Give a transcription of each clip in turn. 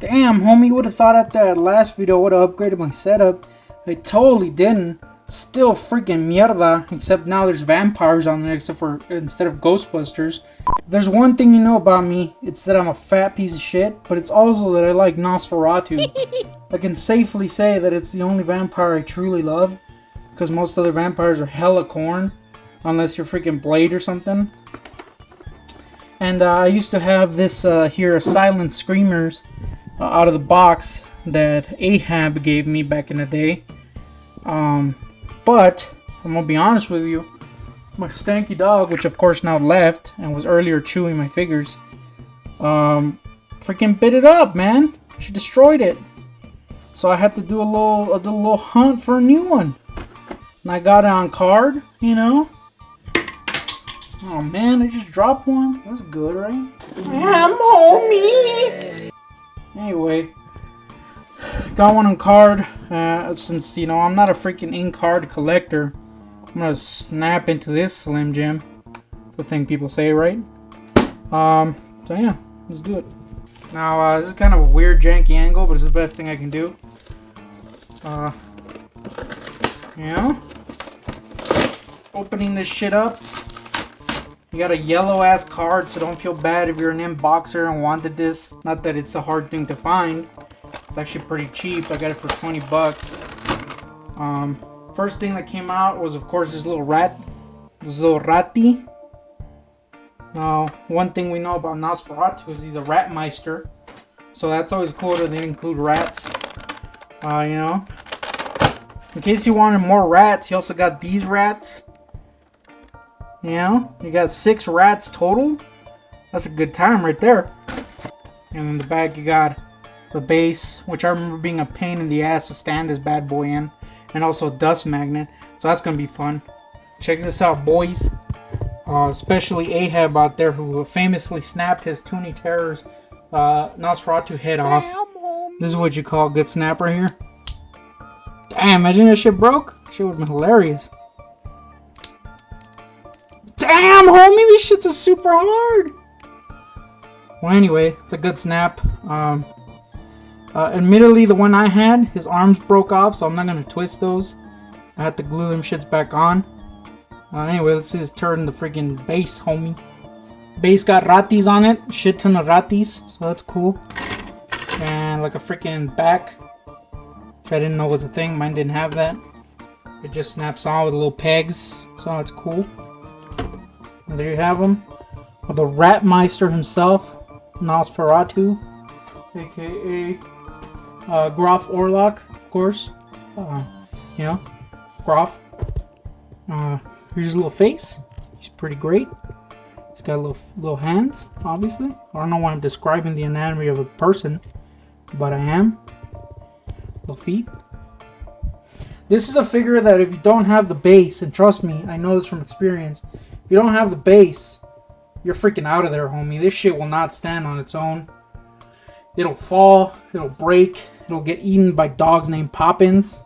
Damn, homie, would have thought after that last video I would have upgraded my setup. I totally didn't. Still freaking mierda, except now there's vampires on there instead of Ghostbusters. If there's one thing you know about me, it's that I'm a fat piece of shit, but it's also that I like Nosferatu. I can safely say that it's the only vampire I truly love, because most other vampires are hella corn, unless you're freaking Blade or something. And I used to have this here, Silent Screamers, out of the box that Ahab gave me back in the day. But I'm gonna be honest with you, my stanky dog, which of course now left and was earlier chewing my figures, freaking bit it up, man. She destroyed it. So I had to do a little hunt for a new one. And I got it on card, you know. Oh man, I just dropped one. That's good, right? I'm homie. Anyway, got one on card. Since you know I'm not a freaking in-card collector, I'm gonna snap into this Slim Jim. The thing people say, right? So yeah, let's do it. Now this is kind of a weird, janky angle, but it's the best thing I can do. You know, opening this shit up. You got a yellow ass card, so don't feel bad if you're an inboxer and wanted this. Not that it's a hard thing to find. It's actually pretty cheap. I got it for 20 bucks. First thing that came out was, of course, this little rat. This little ratty. Now, one thing we know about Nosferatu is he's a ratmeister. So that's always cool that they include rats. You know. In case you wanted more rats, he also got these rats. You know, you got 6 rats total. That's a good time right there. And in the back you got the base, which I remember being a pain in the ass to stand this bad boy in. And also a dust magnet. So that's going to be fun. Check this out, boys. Especially Ahab out there, who famously snapped his Toonie Terrors Nosferatu head off. This is what you call a good snap right here. Damn, imagine that shit broke. Shit would have been hilarious. Damn, homie, this shit's super hard. Well, anyway, it's a good snap. Admittedly, the one I had, his arms broke off, so I'm not gonna twist those. I had to glue them shits back on. Anyway, let's see this turret in the freaking base, homie. Base got ratis on it, shit ton of ratis, so that's cool. And like a freaking back, which I didn't know was a thing. Mine didn't have that. It just snaps on with little pegs, so that's cool. And there you have him. The Ratmeister himself, Nosferatu, aka Groff Orlok, of course. You know, Groff. Here's his little face. He's pretty great. He's got little hands, obviously. I don't know why I'm describing the anatomy of a person, but I am. Little feet. This is a figure that if you don't have the base, and trust me, I know this from experience, if you don't have the base, you're freaking out of there, homie. This shit will not stand on its own. It'll fall, it'll break, it'll get eaten by dogs named Poppins,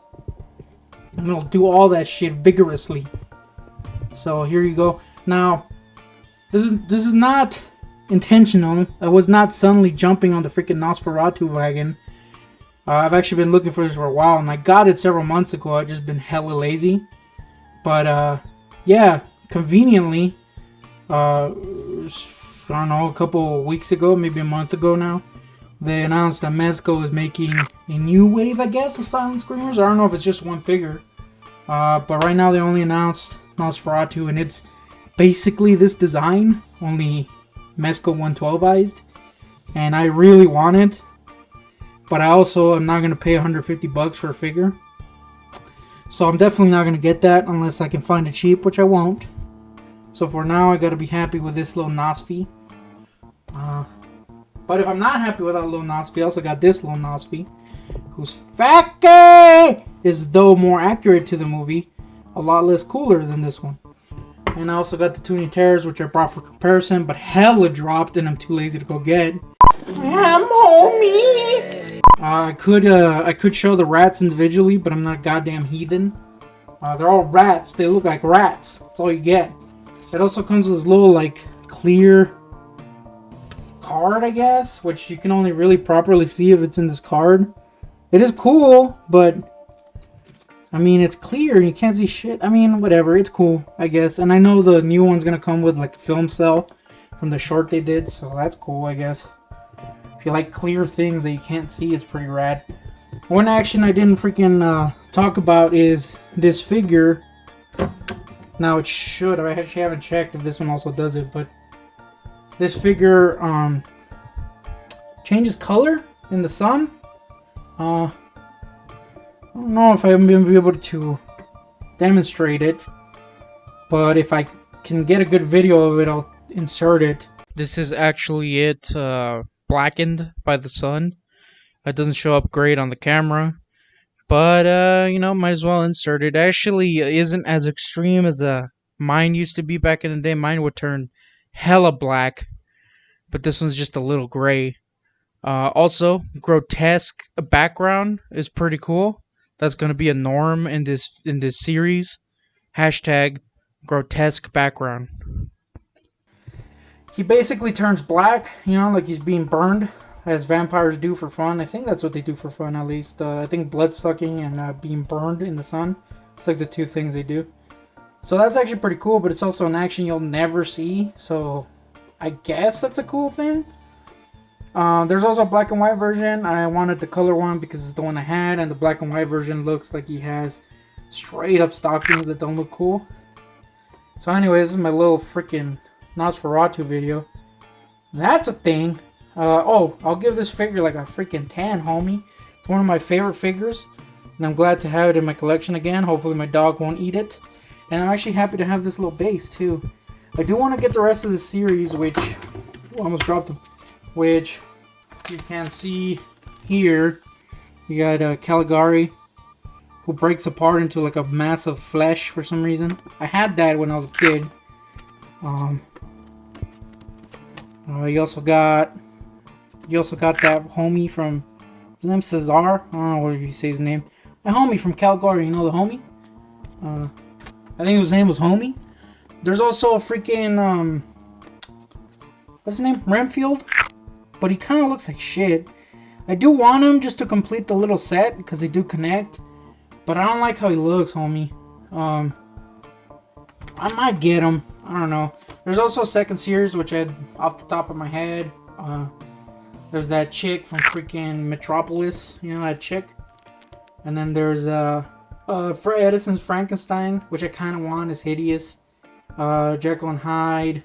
and it'll do all that shit vigorously. So here you go. Now, this is not intentional. I was not suddenly jumping on the freaking Nosferatu wagon. I've actually been looking for this for a while, and I got it several months ago. I've just been hella lazy. But, yeah, conveniently, I don't know, a couple weeks ago, maybe a month ago now, they announced that Mezco is making a new wave, I guess, of Silent Screamers. I don't know if it's just one figure. But right now they only announced Nosferatu, and it's basically this design, only Mezco 112ized. And I really want it. But I also am not going to pay 150 bucks for a figure. So I'm definitely not going to get that unless I can find it cheap, which I won't. So for now, I got to be happy with this little Nosfi. But if I'm not happy with that little Nosfi, I also got this little Nosfi, whose facade is, though more accurate to the movie, a lot less cooler than this one. And I also got the Toonie Terrors, which I brought for comparison, but hella dropped and I'm too lazy to go get. Homie! I could show the rats individually, but I'm not a goddamn heathen. They're all rats. They look like rats. That's all you get. It also comes with this little, like, clear card, I guess, which you can only really properly see if it's in this card. It is cool, but I mean, it's clear. You can't see shit. I mean, whatever. It's cool, I guess. And I know the new one's gonna come with like a film cell from the short they did, so that's cool, I guess. If you like clear things that you can't see, it's pretty rad. One action I didn't freaking talk about is this figure. Now it should. I actually haven't checked if this one also does it, but this figure changes color in the sun. I don't know if I'm going to be able to demonstrate it, but if I can get a good video of it, I'll insert it. This is actually it, blackened by the sun. It doesn't show up great on the camera, but you know, might as well insert it. Actually, isn't as extreme as mine used to be back in the day. Mine would turn hella black, but this one's just a little gray. Also, grotesque background is pretty cool. That's gonna be a norm in this series. Hashtag grotesque background. He basically turns black, you know, like he's being burned, as vampires do for fun. I think that's what they do for fun, at least. I think blood sucking and being burned in the sun. It's like the two things they do. So that's actually pretty cool, but it's also an action you'll never see. So I guess that's a cool thing. There's also a black and white version. I wanted the color one because it's the one I had, and the black and white version looks like he has straight up stockings that don't look cool. So anyway, this is my little freaking Nosferatu video. That's a thing. Oh, I'll give this figure like a freaking 10, homie. It's one of my favorite figures, and I'm glad to have it in my collection again. Hopefully my dog won't eat it. And I'm actually happy to have this little base too. I do want to get the rest of the series, which almost dropped them, which you can see here. You got Caligari, who breaks apart into like a mass of flesh for some reason. I had that when I was a kid. You also got that homie from, his name's Cesar. I don't know what you say his name. A homie from Caligari, you know the homie? I think his name was Homie. There's also a freaking what's his name? Renfield. But he kind of looks like shit. I do want him just to complete the little set because they do connect. But I don't like how he looks, homie. I might get him. I don't know. There's also a second series, which I had off the top of my head. There's that chick from freaking Metropolis. You know that chick? And then there's Fred Edison's Frankenstein, which I kind of want. Is hideous. Jekyll and Hyde.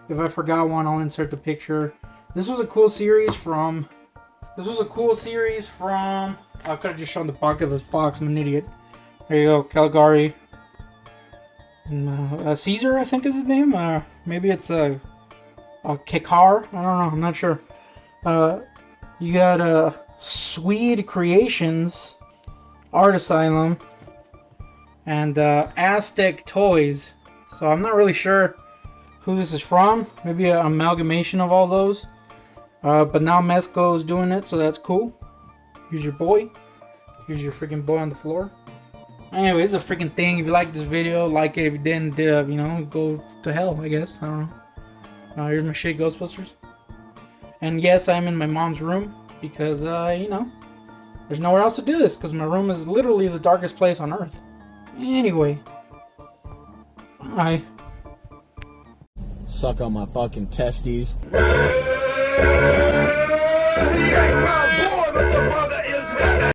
If I forgot one, I'll insert the picture. This was a cool series from... I could have just shown the back of this box. I'm an idiot. There you go. Caligari. Caesar, I think is his name. Maybe it's a Kekar. I don't know. I'm not sure. You got Swede Creations, Art Asylum, and Aztec Toys. So I'm not really sure who this is from. Maybe an amalgamation of all those. But now Mezco is doing it, so that's cool. Here's your boy. Here's your freaking boy on the floor. Anyway, it's a freaking thing. If you like this video, like it. If you didn't, you know, go to hell, I guess. I don't know. Here's my shitty Ghostbusters. And yes, I'm in my mom's room because, you know, there's nowhere else to do this because my room is literally the darkest place on earth. Anyway. Bye. Suck on my fucking testes.